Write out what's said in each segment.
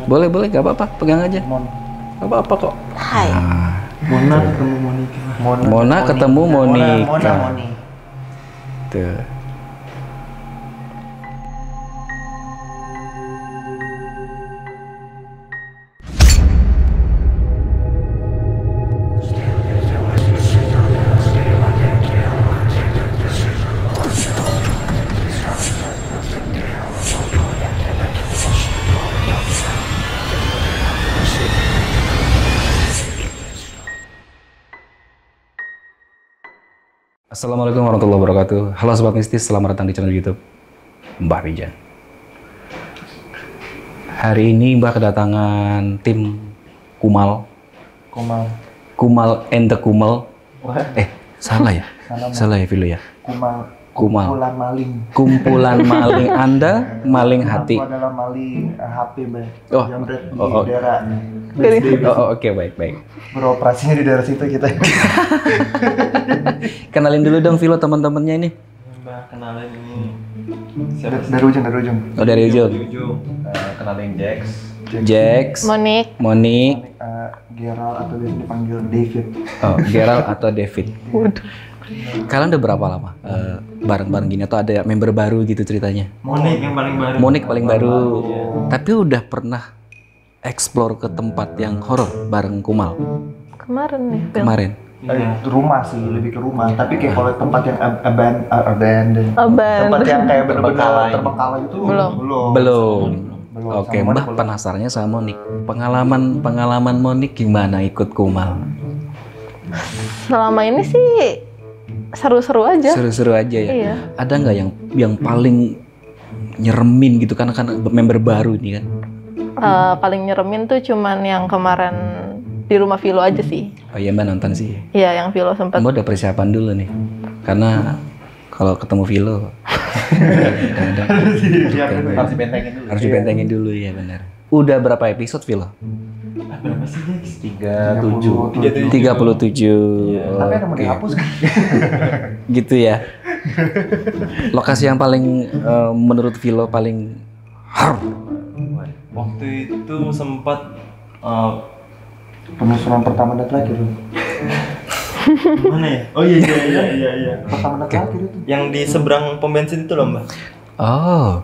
Boleh, gak apa-apa, pegang aja. Gak apa-apa kok. Hai. Mona ketemu Monica. Mona ketemu Monica. Moni. Tuh. Assalamualaikum warahmatullahi wabarakatuh. Halo Sobat Mistis, selamat datang di channel YouTube Mbah Rijan. Hari ini Mbah kedatangan tim Kumal and the Kumal. Salah ya? Salah ya Vilo ya? Kumal. Kumpulan maling Anda, maling hati. Aku adalah maling HP, Mbak. Jambret di oh. daerah. Oke, baik. Beroperasinya di daerah situ kita. Kenalin dulu dong Vilo teman-temannya ini. Mbak, kenalin ini Dari ujung. Oh, dari ujung. kenalin Jax, Monik, Gerald atau biasa dipanggil David. oh, Gerald atau David. Kalian udah berapa lama bareng-bareng gini atau ada member baru gitu ceritanya? Monik yang paling baru. Monik paling baru. Tapi udah pernah explore ke tempat yang horor bareng Kumal Kemarin nih. kemarin. Rumah sih, lebih ke rumah. Tapi kayak kalau tempat yang abandoned. Abandoned. Tempat yang kayak bener-bener terbengkalai itu Belum. Oke, Sama Mbah Monik penasarannya sama Monik. Pengalaman Monik gimana ikut Kumal? Selama ini sih seru-seru aja. Seru-seru aja ya. Iya. Ada nggak yang paling nyeremin gitu kan member baru nih kan? Paling nyeremin tuh cuman yang kemarin di rumah Vilo aja sih. Oh iya Mbak nonton sih. Iya, yang Vilo sempat. Mbak udah persiapan dulu nih. Karena kalau ketemu Vilo harus dibentengin dulu ya benar. Udah berapa episode Vilo? Berapa sih, Jax? 37. 37. Tapi ada mau Oke. dihapus kan? Gitu ya. Lokasi yang paling menurut Vilo paling Waktu itu sempat Penelusuran pertama dan terakhir. mana ya? Oh iya. Pertama dan terakhir itu. Yang di seberang pom bensin itu loh, Mbak. Oh,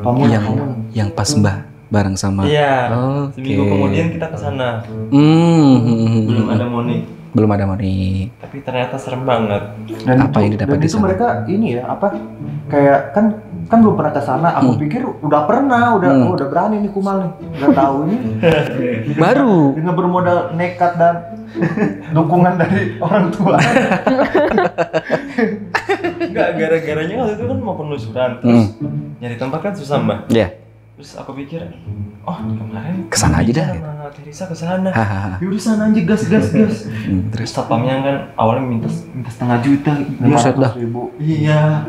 Pamulang. yang pas Mbah bareng sama. Iya. Oke. Seminggu kemudian kita ke sana. Belum Belum ada Monik. Belum ada Monik. Tapi ternyata serem banget. Dan Apa yang didapat dan di itu sana? mereka ini ya apa? Kayak kan belum pernah ke sana. Aku pikir udah pernah, udah berani nih Kumal nih. Udah tahu ini. Baru. Dengan bermodal nekat dan dukungan dari orang tua. Enggak, gara-garanya waktu itu kan mau penelusuran. Terus nyari tempat kan susah, Mbak. Ya. Terus aku pikir, oh kemarin Kesana aja dah. sama Teresa ke sana. Hahaha. Yaudah sana aja gas. Terus Terus satpamnya kan awalnya minta setengah juta, Buset dah. 500.000. iya.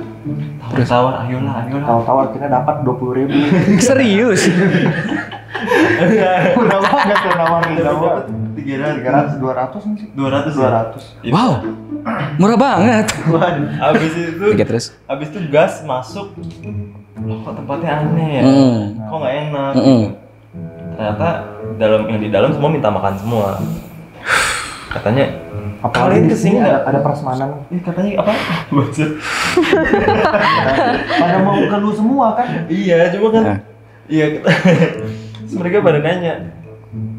Tawar, ayolah. Tahu-tahu akhirnya dapat 20.000. serius. Udah banget tuh nawarin sama 300, 200 nih sih. 200. Wow. Murah banget. Habis itu, Oke, terus. habis itu gas masuk. Loh, kok tempatnya aneh ya? Kok nggak enak? Gitu. Ternyata yang di dalam semua minta makan semua. Katanya Apalagi kalian di sini kesini nggak? ada prasmanan. Katanya apa? Bocor. Pada mau ke lu semua kan? Iya, cuma kan. Iya. Terus mereka pada nanya,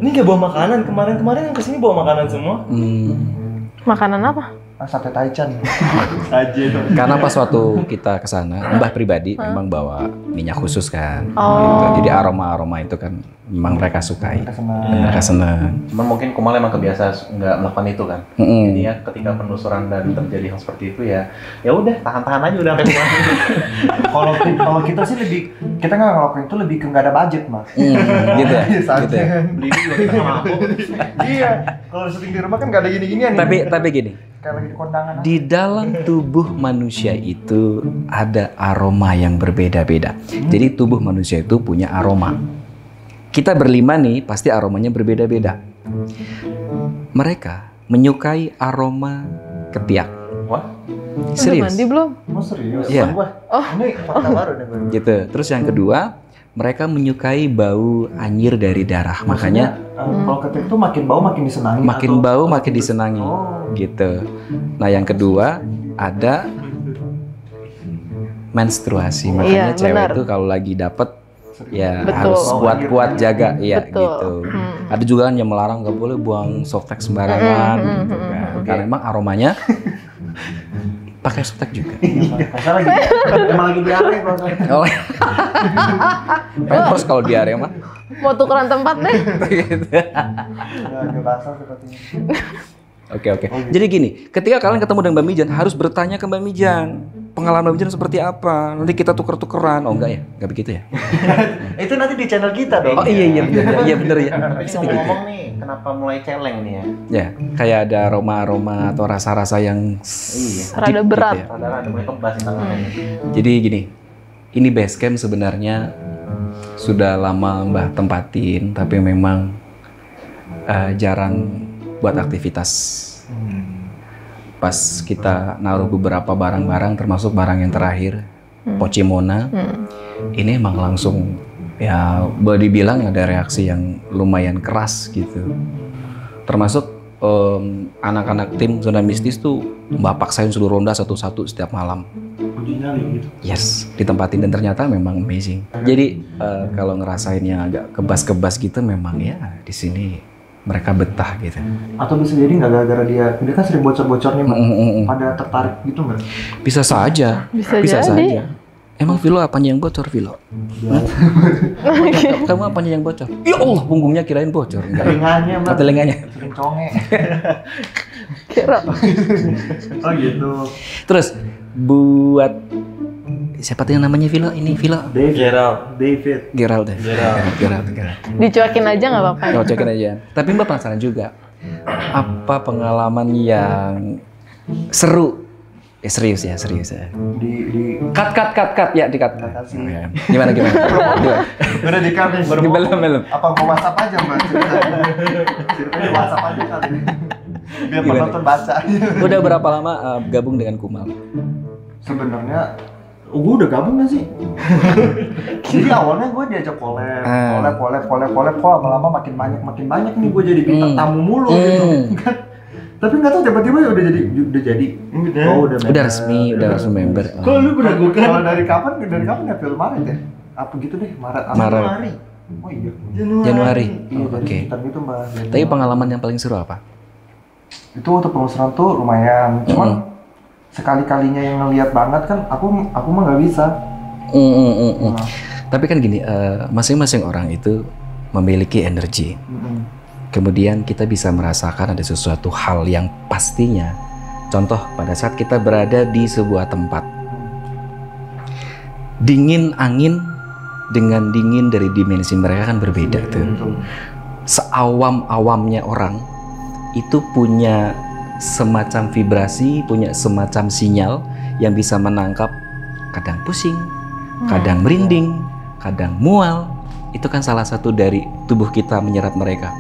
ini nggak bawa makanan? Kemarin yang kesini bawa makanan semua? Makanan apa? Sate taichan. Aja dong. Karena pas waktu kita ke sana, Mbah pribadi memang bawa minyak khusus kan. Oh. Gitu. Jadi aroma itu kan memang mereka sukai. Mereka senang. Cuman mungkin Kumal emang kebiasa nggak melakukan itu kan. Jadi ya ketika penelusuran dan terjadi hal seperti itu ya udah tahan aja udah sampai rumah. Kalau kita sih kita nggak ngelakuin itu lebih ke nggak ada budget mas. Gitu ya. Gitu ya. Beli dulu kita mabuk. Iya. Kalau syuting di rumah kan nggak ada gini-ginian. Tapi gini, Kayak lagi di kondangan. di dalam tubuh manusia itu ada aroma yang berbeda-beda. Jadi tubuh manusia itu punya aroma. Kita berlima nih pasti aromanya berbeda-beda. Mereka menyukai aroma ketiak. Wah, Serius. Udah mandi belum? Mau serius? Iya. Wah, ini fakta baru nih. Gitu. Terus yang kedua, mereka menyukai bau anyir dari darah. Makanya kalau ketik itu makin bau makin disenangi. makin bau makin disenangi, gitu. Nah yang kedua ada menstruasi. Makanya Iya, cewek benar. itu kalau lagi dapet ya Betul. harus kuat-kuat jaga, ya Betul. gitu. Ada juga kan yang melarang nggak boleh buang softtek sembarangan, gitu kan. Karena emang aromanya pakai softtek juga. Masa lagi emang lagi diare kalau saya. Oh, terus kalau diare mah, Mau tukeran tempat deh. gitu. Agak basah sepertinya. Oke. Jadi gini, ketika kalian ketemu dengan Mbak Mijan, harus bertanya ke Mbak Mijan, pengalaman Mbak Mijan seperti apa? Nanti kita tuker-tukeran. Oh enggak ya? Enggak begitu ya? Itu nanti di channel kita dong. Oh iya bener ya. Tapi Bisa begitu. ngomong-ngomong nih, kenapa mulai celeng nih ya? Ya, kayak ada aroma-aroma atau rasa-rasa yang Iya. Rada deep berat. gitu ya. Rada-rada mulai kebas nih tangannya. Jadi gini, ini base camp sebenarnya sudah lama Mbah tempatin, tapi memang jarang buat aktivitas. Pas kita naruh beberapa barang-barang, termasuk barang yang terakhir, Pochimona, ini emang langsung ya boleh dibilang ada reaksi yang lumayan keras gitu. Termasuk anak-anak tim Zona Mistis tuh Mbak paksain suruh ronda satu-satu setiap malam. Uji nyali gitu. Yes, ditempatin dan ternyata memang amazing. Jadi kalau ngerasainnya agak kebas-kebas gitu, memang ya di sini mereka betah gitu. Atau bisa jadi nggak gara-gara dia kan sering bocor-bocornya Mbak. Pada tertarik gitu nggak? Bisa saja. Bisa jadi. saja. Emang Vilo apanya yang bocor, Vilo? Kamu apanya yang bocor? Ya Allah, punggungnya kirain bocor. Enggak. Telinganya Mbak. Oh, telinganya. Sering conge. Kira. Oh gitu. Terus buat siapa tuh yang namanya Vilo? Ini Vilo. David. Gerald ya. Gerald. Dicuekin aja nggak apa-apa. Kalau cekin aja. Tapi Mbak penasaran juga, apa pengalaman yang seru? Serius ya. Di Cut ya, di-cut. kasih. Oke. Gimana? Udah di nih baru Di mau- belum. Apa mau WhatsApp aja Mbak ceritanya? Ceritanya WhatsApp aja kali. Biar Gimana? penonton baca. Udah berapa lama gabung dengan Kumal? Sebenarnya gue udah gabung gak sih? Jadi awalnya gue diajak collab, kok lama-lama makin banyak nih gue jadi bintang tamu mulu gitu. Tapi nggak tahu tiba-tiba udah jadi. Oh Udah resmi member. Kalau lu meragukan? Kalau dari kapan ya film Maret ya? Apa gitu deh, Maret. Oh iya. Januari. Iya, dari Oke. sekitar gitu Mbak. Tapi pengalaman yang paling seru apa? Itu untuk pengusuran tuh lumayan. Cuman sekali-kalinya yang ngeliat banget kan aku mah nggak bisa. Nah, Tapi kan gini, masing-masing orang itu memiliki energi. Kemudian kita bisa merasakan ada sesuatu hal yang pastinya. Contoh pada saat kita berada di sebuah tempat, dingin angin dengan dingin dari dimensi mereka kan berbeda tuh. Seawam-awamnya orang itu punya semacam vibrasi, punya semacam sinyal yang bisa menangkap kadang pusing, kadang merinding, kadang mual. Itu kan salah satu dari tubuh kita menyerap mereka.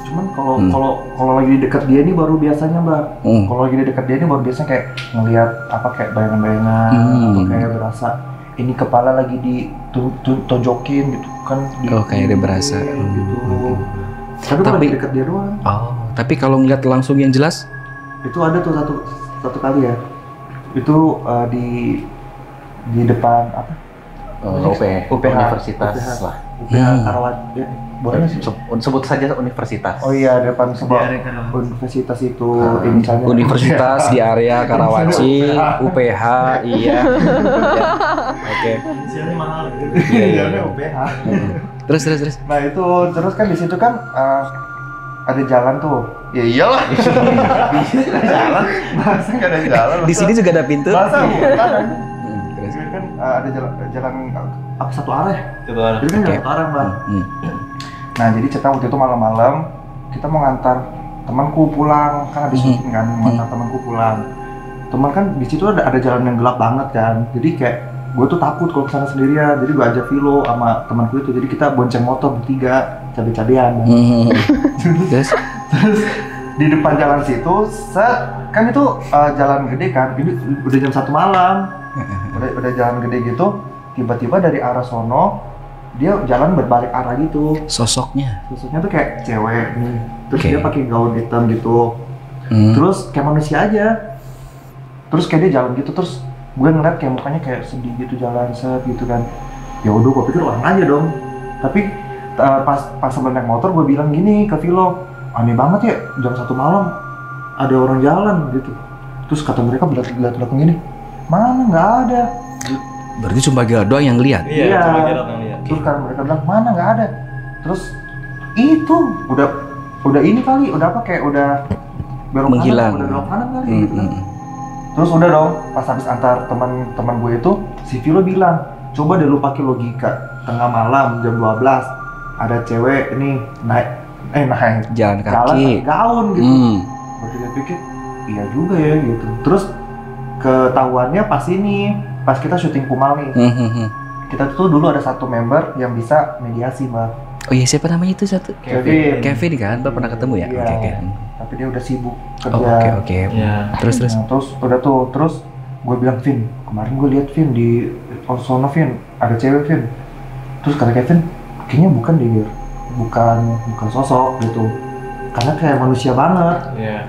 Cuman kalau lagi dekat dia nih baru biasanya Mbak. Kalau lagi dekat dia nih baru biasanya kayak ngelihat apa kayak bayangan-bayangan atau kayak berasa ini kepala lagi ditojokin gitu kan. Kayak dia berasa. Gitu. Tapi kalau lagi dekat dia doang. Oh, tapi kalau ngeliat langsung yang jelas? Itu ada tuh satu kali ya. Itu di depan apa? UPH Universitas UPH. lah. UPH Karawat. Ya, boleh nggak sih? Sebut saja universitas. Oh iya, di depan sebuah universitas itu inisialnya. Universitas di area Karawaci, UPH, iya. Oke. Inisialnya mahal. Iya. UPH. Terus. Nah itu terus kan di situ kan ada jalan tuh. Ya iyalah. Jalan. Masa nggak ada jalan? Di sini juga ada pintu. Masa bukan? Terus. Jadi kan ada jalan apa satu arah ya? Satu arah. Jadi kan jalan satu arah Mbak. Nah jadi kita waktu itu malam-malam kita mau ngantar temanku pulang kan habis syuting kan mau ngantar temanku pulang. Teman kan di situ ada jalan yang gelap banget kan. Jadi kayak gue tuh takut kalau kesana sendirian. Jadi gue ajak Vilo sama temanku itu. Jadi kita bonceng motor bertiga cabe-cabean. Terus Di depan jalan situ kan itu jalan gede kan. Ini udah jam 1 malam. Udah jalan gede gitu. Tiba-tiba dari arah sono dia jalan berbalik arah gitu. Sosoknya Tuh kayak cewek nih, terus Oke. dia pakai gaun hitam gitu, terus kayak manusia aja, terus kayak dia jalan gitu, terus gue ngeliat kayak mukanya kayak sedih gitu jalan set gitu kan. Ya udah gue pikir orang aja dong, tapi pas sambil naik motor gue bilang gini ke Vilo, aneh banget ya jam 1 malam ada orang jalan gitu. Terus kata mereka belakang gini, mana nggak ada. berarti cuma Gerald doang yang lihat. Iya. Cuma Gerald yang lihat. Terus kan mereka bilang mana nggak ada. Terus itu udah ini kali, udah apa kayak udah belok Menghilang. kanan, udah belok kanan kali gitu kan. Terus udah dong, pas habis antar teman-teman gue itu, si Vilo bilang, coba deh lu pakai logika, tengah malam jam 12 ada cewek ini naik Jalan jalan kaki. pakai gaun gitu. Gue pikir iya juga ya gitu. Terus ketahuannya pas kita syuting Kumal nih, kita tuh dulu ada satu member yang bisa mediasi, Mbak. Oh iya, siapa namanya itu satu? Kevin. Kevin kan, Mbak pernah ketemu ya? Iya. Oke. Tapi dia udah sibuk Oh, kerja. oke. Iya. Terus. Nah, terus udah tuh, terus gue bilang, Vin, kemarin gue lihat Vin di sono, Vin, ada cewek, Vin. Terus kata Kevin, kayaknya bukan deh, Gir. bukan sosok gitu, karena kayak manusia banget. Iya.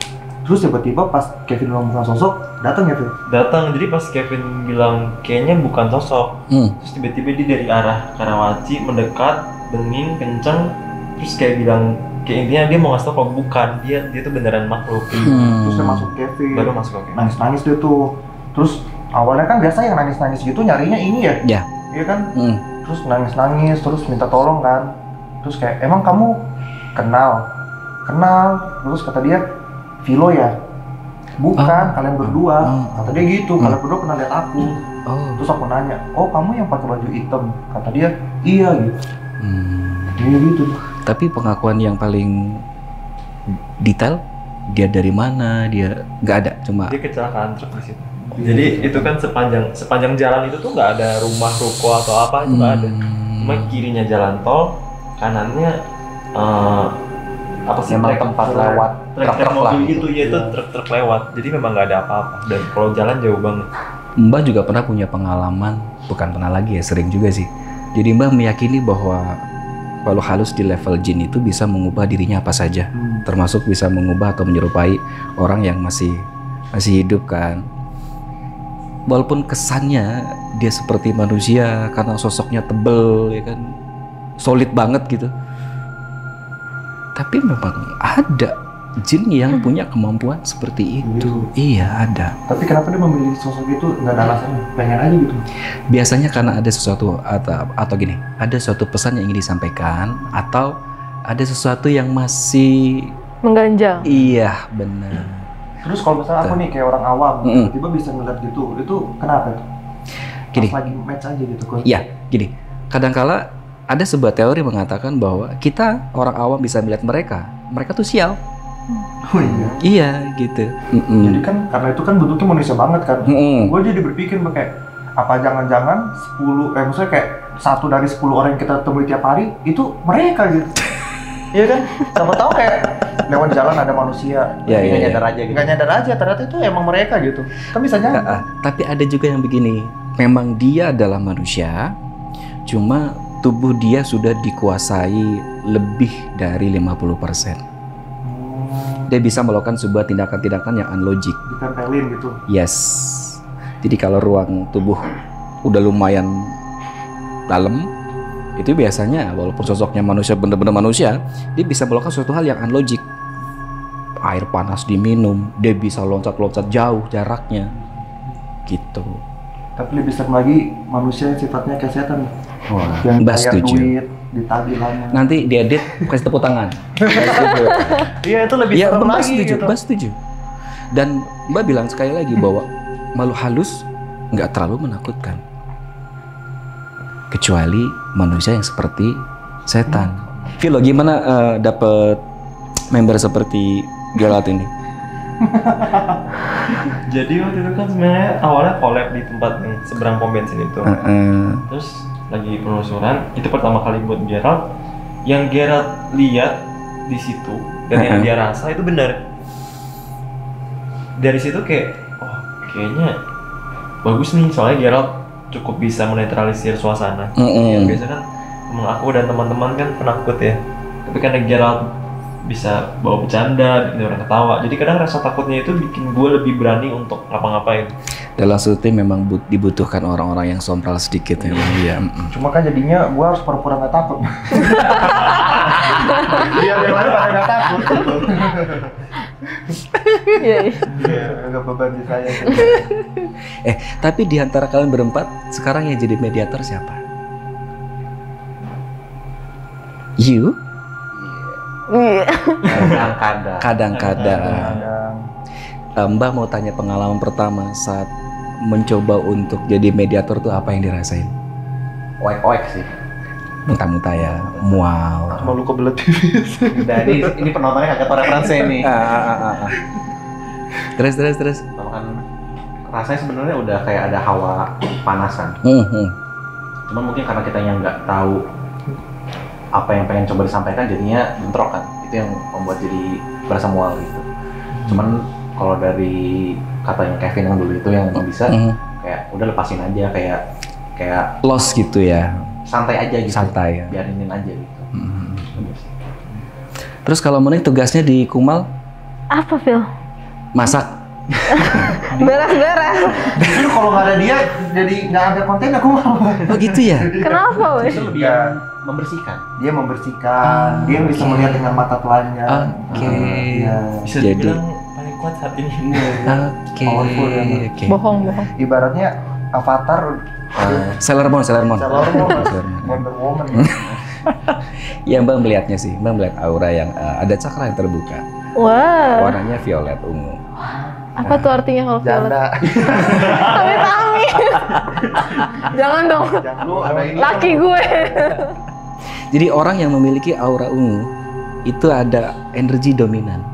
Terus tiba-tiba pas Kevin bilang bukan sosok, datang ya, Vin? Datang, jadi pas Kevin bilang kayaknya bukan sosok, terus tiba-tiba dia dari arah Karawaci mendekat, bening, kenceng, terus kayak bilang, kayak intinya dia mau ngasih tau kalau bukan, dia tuh beneran makhluk. Terus dia masuk Kevin, Baru masuk ke Kevin. nangis-nangis dia tuh. Terus awalnya kan biasa yang nangis-nangis gitu nyarinya ini ya? Ya. Iya kan? Terus nangis-nangis, terus minta tolong kan. Terus kayak, emang kamu kenal? Terus kata dia, Vilo ya? Bukan, kalian berdua. Kata dia gitu, kalian berdua pernah lihat aku. Terus aku nanya, oh kamu yang pakai baju hitam? Kata dia, iya gitu. Iya gitu. Tapi pengakuan yang paling detail, dia dari mana, dia nggak ada, cuma Dia kecelakaan truk di situ. Jadi itu kan sepanjang jalan itu tuh nggak ada rumah, ruko atau apa, itu nggak ada. Cuma kirinya jalan tol, kanannya apa sih, Memang trek- tempat trek- lewat trek truk-truk lah mobil gitu. gitu ya, itu truk lewat. Jadi memang nggak ada apa-apa, dan kalau jalan jauh banget. Mbak juga pernah punya pengalaman, bukan pernah lagi ya, sering juga sih. Jadi Mbak meyakini bahwa kalau halus di level jin itu bisa mengubah dirinya apa saja, termasuk bisa mengubah atau menyerupai orang yang masih hidup kan. Walaupun kesannya dia seperti manusia karena sosoknya tebel ya kan, solid banget gitu. Tapi memang ada jin yang punya kemampuan seperti itu. Iya, ada. Tapi kenapa dia memilih sosok itu? Nggak ada alasannya, pengen aja gitu. Biasanya karena ada sesuatu atau gini, ada suatu pesan yang ingin disampaikan atau ada sesuatu yang masih mengganjal. iya benar. Terus kalau misalnya aku nih kayak orang awam, tiba-tiba bisa ngeliat gitu, itu kenapa tuh? Gini. Pas lagi match aja gitu kan? Iya, gini. Kadangkala ada sebuah teori mengatakan bahwa kita orang awam bisa melihat mereka tuh sial. Oh iya. Iya gitu. Jadi kan karena itu kan bentuknya manusia banget kan. Gue jadi berpikir kayak apa jangan-jangan 10 maksudnya kayak 1 dari 10 orang yang kita temui tiap hari itu mereka gitu. Iya kan? Siapa tahu kayak lewat jalan ada manusia. Iya, Nggak iya. nyadar aja gitu. Nggak nyadar aja ternyata itu emang mereka gitu. Kan bisa jadi. Tapi ada juga yang begini, memang dia adalah manusia, cuma tubuh dia sudah dikuasai lebih dari 50%. Dia bisa melakukan sebuah tindakan-tindakan yang unlogik. Ditempelin gitu. Yes. Jadi kalau ruang tubuh udah lumayan dalam, itu biasanya walaupun sosoknya manusia, bener-bener manusia, dia bisa melakukan suatu hal yang unlogik. Air panas diminum, dia bisa loncat-loncat jauh jaraknya. Gitu. Tapi lebih serem lagi manusia yang sifatnya kayak setan. Wah, Yang Mbak bayar setuju. duit, ditagih lama. Nanti diedit kasih tepuk tangan. Iya itu lebih Iya, serem Mbak lagi setuju, gitu. Mbak setuju. Dan Mbak bilang sekali lagi bahwa makhluk halus nggak terlalu menakutkan. Kecuali manusia yang seperti setan. Vilo, gimana dapet member seperti Gerald ini? Jadi waktu itu kan sebenarnya awalnya collab di tempat yang seberang pom bensin itu. Terus lagi penelusuran, itu pertama kali buat Gerald. Yang Gerald lihat di situ dan yang dia rasa itu benar. Dari situ kayak, oh kayaknya bagus nih, soalnya Gerald cukup bisa menetralisir suasana. Yang biasa kan Emang aku dan teman-teman kan penakut ya. Tapi karena Gerald bisa bawa bercanda, bikin orang ketawa. Jadi kadang rasa takutnya itu bikin gue lebih berani untuk ngapa-ngapain. Dalam syuting memang dibutuhkan orang-orang yang sompral sedikit ya. Iya. Cuma kan jadinya gue harus pura-pura nggak takut. Biar yang lain pada nggak takut. Iya. Nggak beban di saya. Tapi di antara kalian berempat sekarang yang jadi mediator siapa? You? Iya. Kadang-kadang. Mbak mau tanya pengalaman pertama saat mencoba untuk jadi mediator tuh apa yang dirasain? Oek-oek sih. Muntah-muntah ya, mual. Malu kebelet pipis. Nah, ini penontonnya kagak tau referensi nih. Terus. Kalau kan rasanya sebenarnya udah kayak ada hawa panasan. Cuman mungkin karena kita yang nggak tahu apa yang pengen coba disampaikan, jadinya bentrok kan. Itu yang membuat jadi berasa mual gitu. Cuman kalau dari katanya Kevin yang dulu itu yang bisa kayak udah lepasin aja, kayak Lost gitu ya. santai aja gitu. Santai ya. Biarinin aja gitu. Terus kalau Monik tugasnya di Kumal Apa, Phil? masak. Beres-beres. Justru kalau nggak ada dia, jadi nggak ada konten aku mau. Oh gitu ya? Kenapa, weh? Itu lebih yang membersihkan. Dia membersihkan, dia bisa melihat dengan mata telanjang. Oke. Iya. Bisa Jadi- dibilang paling kuat saat ini. Oke. Powerful ya, Mbak. Oke. Bohong. Ibaratnya Avatar, Sailor Moon. Sailor Moon, Wonder Woman. Ya Mbak melihatnya sih, Mbak melihat aura yang ada cakra yang terbuka. Wah. Warnanya violet ungu. Apa tuh artinya kalau violet? Janda. Amit-amit. Jangan dong. Jangan lu ada ini. Laki gue. Jadi orang yang memiliki aura ungu itu ada energi dominan.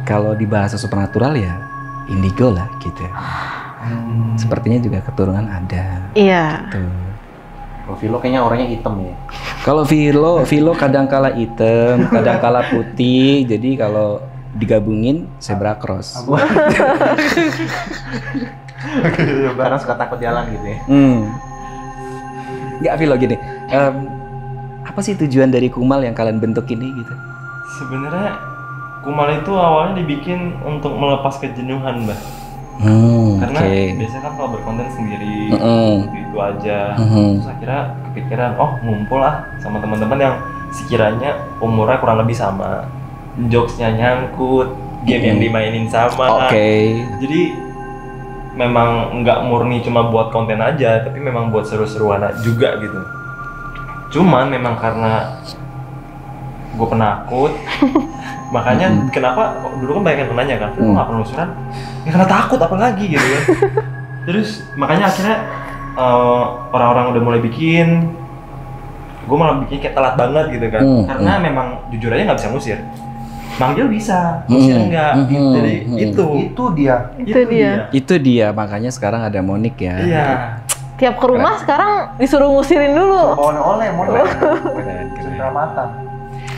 Kalau di bahasa supernatural ya indigo lah gitu. Sepertinya juga keturunan ada. Iya. Tuh. Kalau Vilo kayaknya orangnya hitam ya. Kalau Vilo kadang-kala hitam, kadang-kala putih. Jadi kalau digabungin zebra cross. Karena suka takut jalan gitu ya. Nggak Vilo gini. Apa sih tujuan dari Kumal yang kalian bentuk ini gitu? Sebenarnya Kumal itu awalnya dibikin untuk melepas kejenuhan, Mbak. Karena biasanya kan kalau berkonten sendiri itu aja. Terus akhirnya kepikiran, oh ngumpul lah sama teman-teman yang sekiranya umurnya kurang lebih sama, jokesnya nyangkut, game yang dimainin sama. Jadi memang nggak murni cuma buat konten aja, tapi memang buat seru-seruan juga gitu. Cuman memang karena gue penakut, makanya kenapa dulu kan banyak yang nanya kan, lu nggak penelusuran? Ya karena takut apalagi gitu kan. Terus makanya akhirnya orang-orang udah mulai bikin, gue malah bikin kayak telat banget gitu kan. Karena memang jujur aja nggak bisa ngusir. Manggil bisa, ngusir enggak. Jadi itu dia makanya sekarang ada Monik ya. Iya. Tiap ke rumah sekarang disuruh ngusirin dulu. Oleh-oleh, Keren. mata.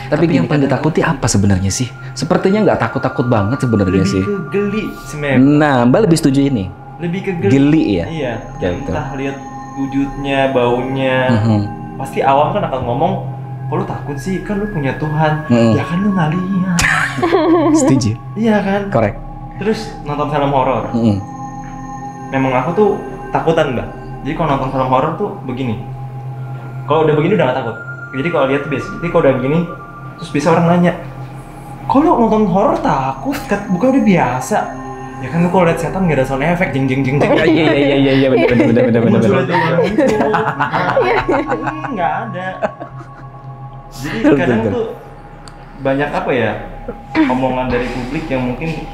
Tapi yang paling ditakuti apa sebenarnya sih? Sepertinya nggak takut-takut banget sebenarnya Lebih sih. ke geli sebenarnya. Nah, Mbak lebih setuju ini. Lebih ke geli. Geli ya? Iya. Ya, Entah lihat wujudnya, baunya. Pasti awam kan akan ngomong, kok lu takut sih? Kan lu punya Tuhan. Ya kan lu nggak lihat. Setuju. Iya kan? Korek. Terus nonton film horor. Memang aku tuh takutan, Mbak. Jadi kalau nonton film horor tuh begini. Kalau udah begini udah gak takut. Jadi kalau lihat tuh biasa. Jadi kalau udah begini, terus bisa orang nanya, kok lu nonton horor takut? Bukan udah biasa. Ya kan lu kalau lihat setan nggak ada sound effect, jeng. Iya benar. Nggak ada. Jadi kadang tuh banyak apa ya omongan dari publik yang mungkin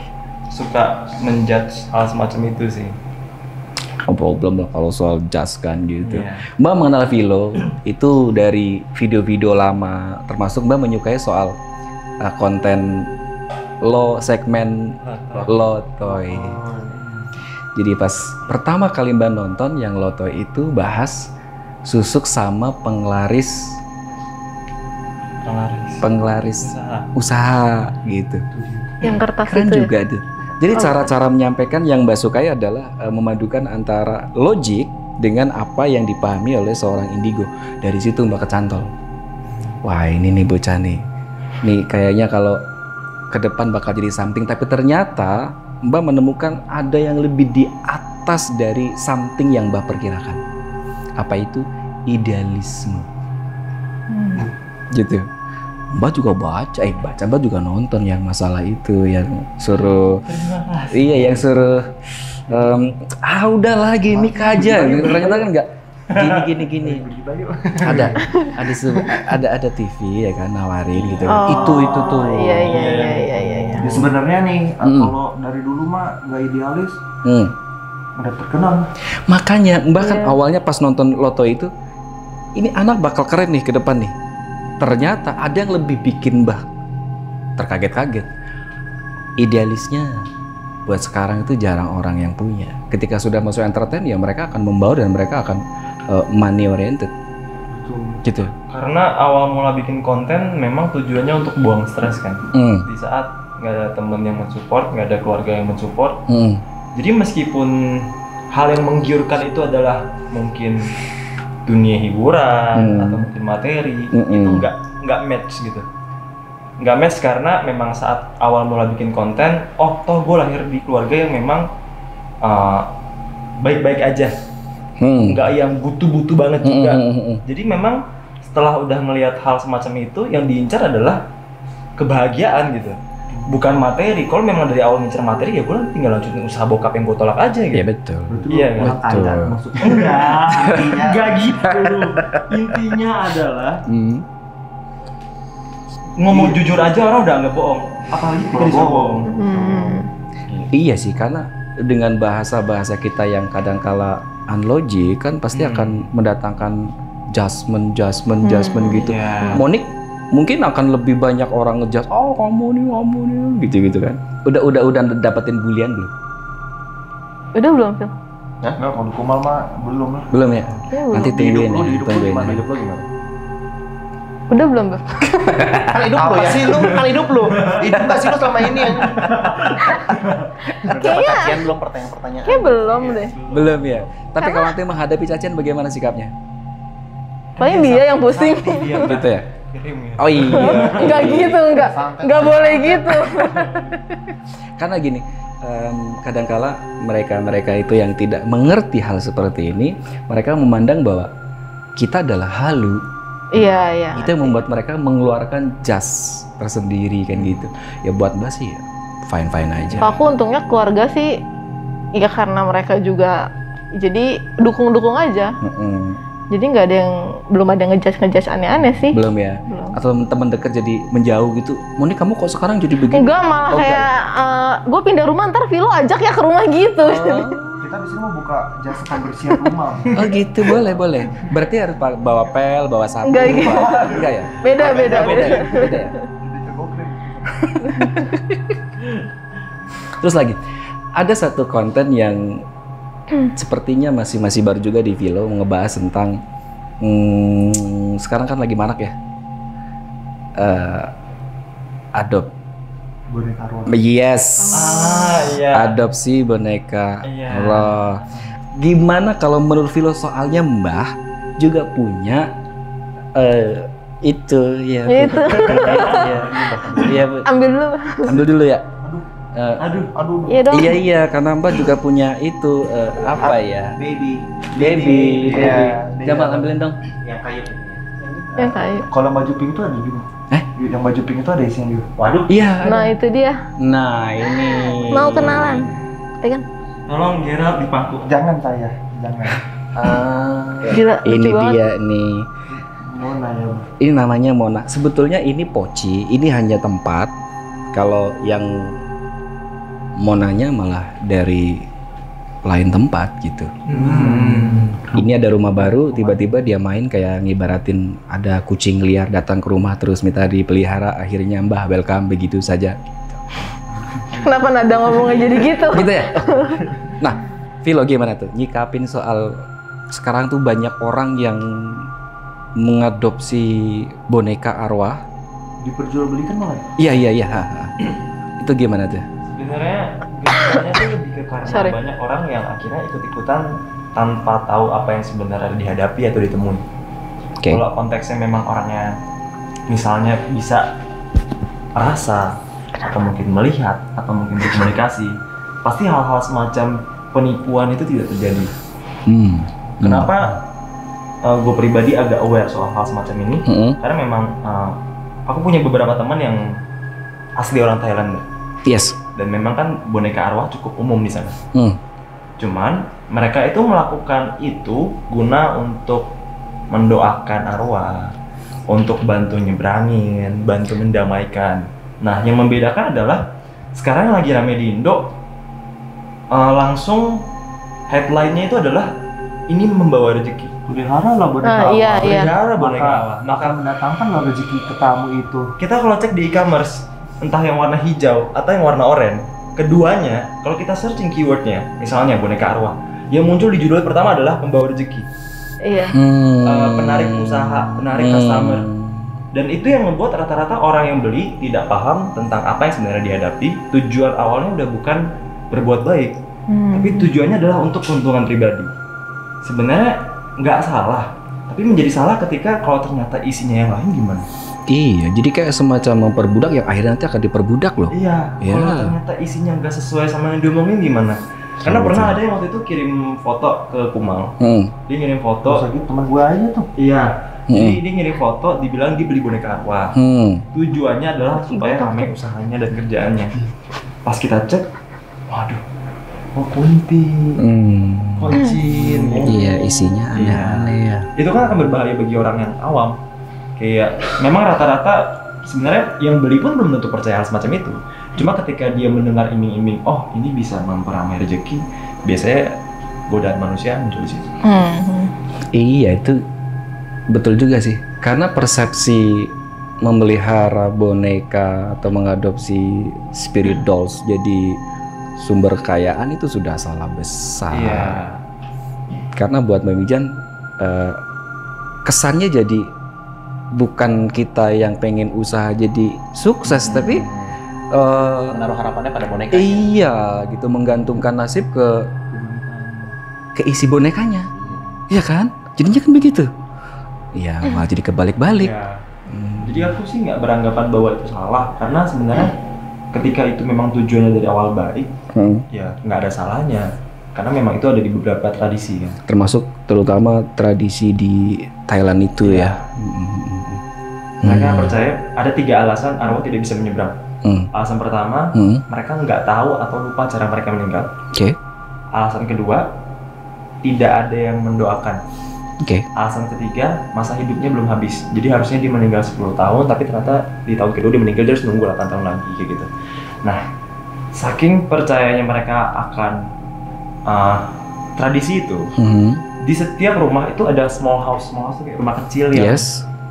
suka menjudge hal semacam itu sih. No problem lah kalau soal judge kan gitu. Iya. Mbak mengenal Vilo itu dari video-video lama, termasuk Mbak menyukai soal konten segmen Lotoy. Jadi pas pertama kali Mbak nonton yang Lotoy itu bahas susuk sama penglaris usaha gitu. Yang kertas Keren itu juga tuh. Jadi cara-cara menyampaikan yang Mbak sukai adalah memadukan antara logik dengan apa yang dipahami oleh seorang indigo. Dari situ Mbak kecantol. Wah ini nih bocah nih kayaknya kalau ke depan bakal jadi something. Tapi ternyata Mbak menemukan ada yang lebih di atas dari something yang Mbak perkirakan. Apa itu? Idealisme. Gitu. Mbak juga Mbak juga nonton yang masalah itu, yang suruh yang suruh udahlah gimmick aja. Ternyata kan enggak gini. Ada TV ya kan nawarin gitu. Itu tuh. Iya. Ya, sebenarnya nih kalau dari dulu mah nggak idealis, udah terkenal. Makanya Mbak kan awalnya pas nonton Loto itu, ini anak bakal keren nih ke depan nih. Ternyata ada yang lebih bikin Mbak terkaget-kaget. Idealisnya buat sekarang itu jarang orang yang punya. Ketika sudah masuk entertain ya mereka akan membawa dan mereka akan money oriented. Gitu. Karena awal mula bikin konten memang tujuannya untuk buang stres kan. Di saat nggak ada temen yang mensupport, nggak ada keluarga yang mensupport. Jadi meskipun hal yang menggiurkan itu adalah mungkin dunia hiburan atau mungkin materi, itu nggak match gitu. Nggak match karena memang saat awal mula bikin konten, toh gue lahir di keluarga yang memang baik-baik aja, nggak yang butuh-butuh banget juga. Jadi memang setelah udah melihat hal semacam itu, yang diincar adalah kebahagiaan gitu, bukan materi. Kalau memang dari awal ngincar materi ya gue tinggal lanjutin usaha bokap yang gue tolak aja gitu. Iya betul. Iya Betul. Enggak gitu. Intinya adalah ngomong jujur aja orang udah nggak bohong. Apalagi kita disuruh bohong. Iya sih, karena dengan bahasa-bahasa kita yang kadangkala unlogik kan pasti akan mendatangkan judgment gitu. Monik mungkin akan lebih banyak orang ngejudge, kamu nih gitu kan. Udah dapetin bulian belum? Udah belum, Phil? Nggak, kalau Kumal mah belum lah. Belum ya? Nanti tungguin ya. Hidup lo gimana? Udah belum, Bang? Kan hidup lo ya? Hidup gak sih lo selama ini ya? Kayaknya Cacian belum pertanyaan-pertanyaan. Kayak belum deh. Belum ya? Tapi kalau nanti menghadapi cacian bagaimana sikapnya? Paling dia yang pusing. Gitu ya? Kirim ya. Oh iya. Enggak gitu, enggak boleh gitu. Karena gini, kadangkala mereka itu yang tidak mengerti hal seperti ini, mereka memandang bahwa kita adalah halu. Iya. Itu yang membuat mereka mengeluarkan jas tersendiri kan gitu. Ya buat Mbak sih fine aja. Aku untungnya keluarga sih, ya karena mereka juga jadi dukung aja. Jadi nggak ada yang belum ada ngejudge aneh-aneh sih. Belum ya. Belum. Atau teman dekat jadi menjauh gitu. Moni kamu kok sekarang jadi begini? Enggak, malah kayak gue pindah rumah ntar Vilo ajak ya ke rumah gitu. Kita di sini mau buka jasa pembersihan rumah. Oh gitu, boleh. Berarti harus bawa pel, bawa sapu. Enggak gitu. Enggak ya? Beda ya? Terus lagi, ada satu konten yang sepertinya masih baru juga di Vilo, ngebahas tentang sekarang kan lagi marak ya, adopt boneka arwah. Yes. Iya. Adopsi boneka Iya. arwah. Gimana kalau menurut Vilo, soalnya Mbah juga punya itu ya. Itu. Iya, Bu. Ambil dulu. Ambil dulu ya. Aduh. Iya dong. Iya, karena Mbak juga punya itu apa ya? Baby. Iya. Jamal ambilin dong. Yang kayu. Yang kayu. Kalau baju pink itu ada juga. Yang baju pink itu ada isinya juga. Waduh. Iya. Nah itu dia. Nah, ini. Mau kenalan? Pegang. Tolong Gerald dipangku. Jangan. Gila, Ini lucu banget. dia nih. Mona ya. Ini namanya Mona. Sebetulnya ini poci. Ini hanya tempat. Kalau yang Monanya malah dari lain tempat gitu. Ini ada rumah baru, tiba-tiba dia main kayak ngibaratin ada kucing liar datang ke rumah terus minta dipelihara, akhirnya Mbah welcome begitu saja. Kenapa nada ngomongnya jadi gitu? Gitu ya? Nah, Vilo gimana tuh nyikapin soal sekarang tuh banyak orang yang mengadopsi boneka arwah? Diperjualbelikan malah. Iya. Itu gimana tuh? Sebenarnya gejalanya tuh lebih ke karena Sorry. banyak orang yang akhirnya ikut-ikutan tanpa tahu apa yang sebenarnya dihadapi atau ditemui. Kalau konteksnya memang orangnya misalnya bisa merasa atau mungkin melihat atau mungkin berkomunikasi, pasti hal-hal semacam penipuan itu tidak terjadi. Kenapa gue pribadi agak aware soal hal semacam ini? Karena memang aku punya beberapa teman yang asli orang Thailand. Yes. Dan memang kan boneka arwah cukup umum di sana. Cuman mereka itu melakukan itu guna untuk mendoakan arwah, untuk bantu nyebrangin, bantu mendamaikan. Nah, yang membedakan adalah sekarang lagi rame di Indo, langsung headline-nya itu adalah ini membawa rezeki. Pelihara lah boneka iya. Pelihara boneka arwah. Maka mendatangkan lah rezeki ke tamu itu. Kita kalau cek di e-commerce, entah yang warna hijau atau yang warna oranye, keduanya kalau kita searching keywordnya, misalnya boneka arwah, yang muncul di judul pertama adalah pembawa rezeki. Iya. Penarik usaha, penarik customer. Dan itu yang membuat rata-rata orang yang beli tidak paham tentang apa yang sebenarnya dihadapi. Tujuan awalnya udah bukan berbuat baik, tapi tujuannya adalah untuk keuntungan pribadi. Sebenarnya nggak salah, tapi menjadi salah ketika kalau ternyata isinya yang lain gimana? Iya, jadi kayak semacam memperbudak yang akhirnya nanti akan diperbudak loh. Iya, kalau ternyata isinya nggak sesuai sama yang diomongin gimana? Karena pernah ada yang waktu itu kirim foto ke Kumal. Dia ngirim foto. Gitu, teman gua aja tuh. Iya. Jadi dia ngirim foto, dibilang dia beli boneka arwah. Tujuannya adalah supaya rame usahanya dan kerjaannya. Pas kita cek, waduh, kok kunti, kok jin. Iya, isinya aneh-aneh ya. Itu kan akan berbahaya bagi orang yang awam. Kayak memang rata-rata sebenarnya yang beli pun belum tentu percaya hal semacam itu. Cuma ketika dia mendengar iming-iming, oh ini bisa memperamai rezeki, biasanya godaan manusia muncul di situ. Iya, itu betul juga sih. Karena persepsi memelihara boneka atau mengadopsi spirit dolls jadi sumber kekayaan itu sudah salah besar. Iya. Karena buat Mbak Mijan, kesannya jadi bukan kita yang pengen usaha jadi sukses, tapi menaruh harapannya pada boneka. Iya, gitu, menggantungkan nasib ke isi bonekanya. Iya kan? Jadinya kan begitu. Iya, malah jadi kebalik-balik. Ya. Jadi aku sih nggak beranggapan bahwa itu salah, karena sebenarnya ketika itu memang tujuannya dari awal baik, ya nggak ada salahnya. Karena memang itu ada di beberapa tradisi kan. Termasuk terutama tradisi di Thailand itu ya. Mereka percaya ada 3 alasan arwah tidak bisa menyeberang. Alasan pertama, mereka nggak tahu atau lupa cara mereka meninggal. Alasan kedua, tidak ada yang mendoakan. Alasan ketiga, masa hidupnya belum habis. Jadi harusnya dia meninggal 10 tahun, tapi ternyata di tahun kedua dia meninggal, dia harus nunggu 8 tahun lagi kayak gitu. Nah, saking percayanya mereka akan tradisi itu, di setiap rumah itu ada small house kayak rumah kecil yang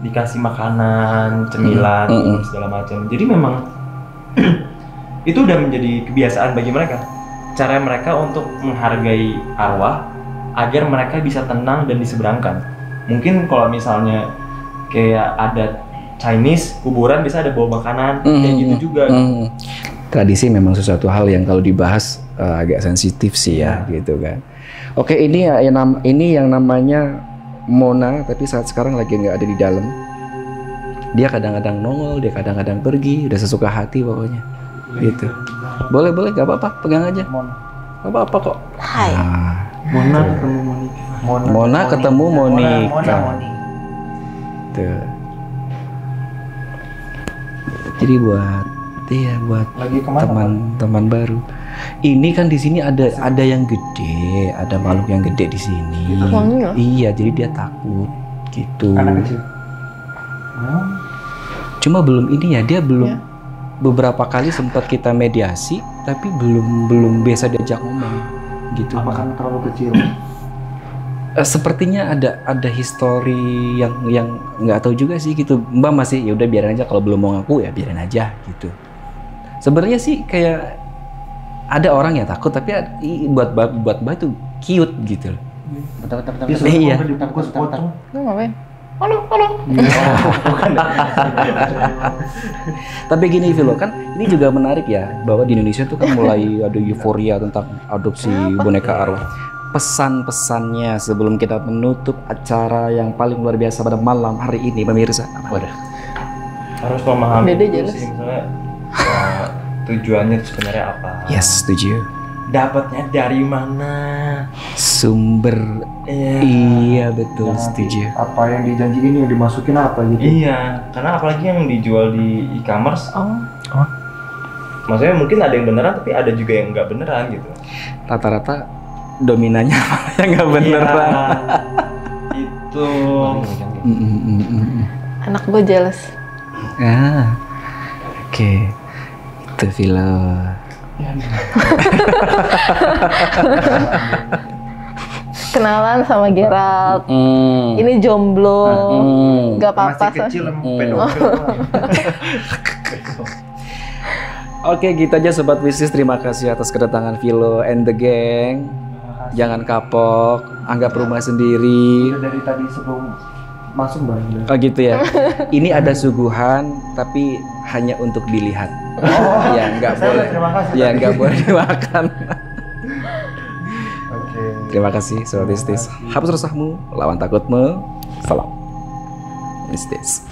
dikasih makanan, cemilan, segala macam. Jadi memang itu udah menjadi kebiasaan bagi mereka. Cara mereka untuk menghargai arwah agar mereka bisa tenang dan diseberangkan. Mungkin kalau misalnya kayak ada Chinese kuburan bisa ada bawa makanan, kayak gitu juga. Tradisi memang sesuatu hal yang kalau dibahas agak sensitif sih ya, gitu kan. Oke, ini ya ini yang namanya Mona, tapi saat sekarang lagi nggak ada di dalam. Dia kadang-kadang nongol, dia kadang-kadang pergi, udah sesuka hati pokoknya. Gitu. Boleh, nggak apa-apa, pegang aja. Nggak apa-apa kok. Hai. Mona ketemu Monica. Mona ketemu Monica. Tuh. Jadi buat teman-teman baru. Ini kan di sini ada yang gede, ada makhluk yang gede di sini. Iya, jadi dia takut gitu. Anak kecil. Cuma belum ini ya, dia belum beberapa kali sempat kita mediasi, tapi belum biasa diajak ngomong gitu. Apakah terlalu kecil? Sepertinya ada histori yang nggak tahu juga sih gitu. Mbak masih ya udah biarin aja, kalau belum mau ngaku ya biarin aja gitu. Sebenarnya sih kayak ada orang yang takut, tapi buat Mbak itu cute gitu. Bentar. Iya. Lu ngapain? Halo. Tapi gini Vilo, kan ini juga menarik ya, bahwa di Indonesia tuh kan mulai ada euforia tentang adopsi boneka arwah. pesan-pesannya sebelum kita menutup acara yang paling luar biasa pada malam hari ini, pemirsa? Apa? Harus memahami Dede dulu jelas. sih, misalnya tujuannya itu sebenarnya apa. Yes, setuju. Dapatnya dari mana? Sumber. Iya, betul, setuju. Apa yang dijanjiin yang dimasukin apa gitu. Iya, karena apalagi yang dijual di e-commerce, maksudnya mungkin ada yang beneran tapi ada juga yang nggak beneran gitu. Rata-rata dominannya malah yang nggak beneran. Iya, itu. Anak gue jealous. Oke. Itu Vilo. Kenalan sama Gerald. Ini jomblo. Gak apa-apa. Masih kecil pedofil. Oke, gitu aja Sobat Wishlist. Terima kasih atas kedatangan Vilo and the gang. Jangan kapok, anggap rumah sendiri. Udah dari tadi sebelum masuk Bang. Oh gitu ya. Ini ada suguhan tapi hanya untuk dilihat. Ya nggak boleh. Terima kasih. Ya nggak boleh dimakan. Oke. Terima kasih Sobat Wishlist. Hapus resahmu, lawan takutmu. Salam Wishlist.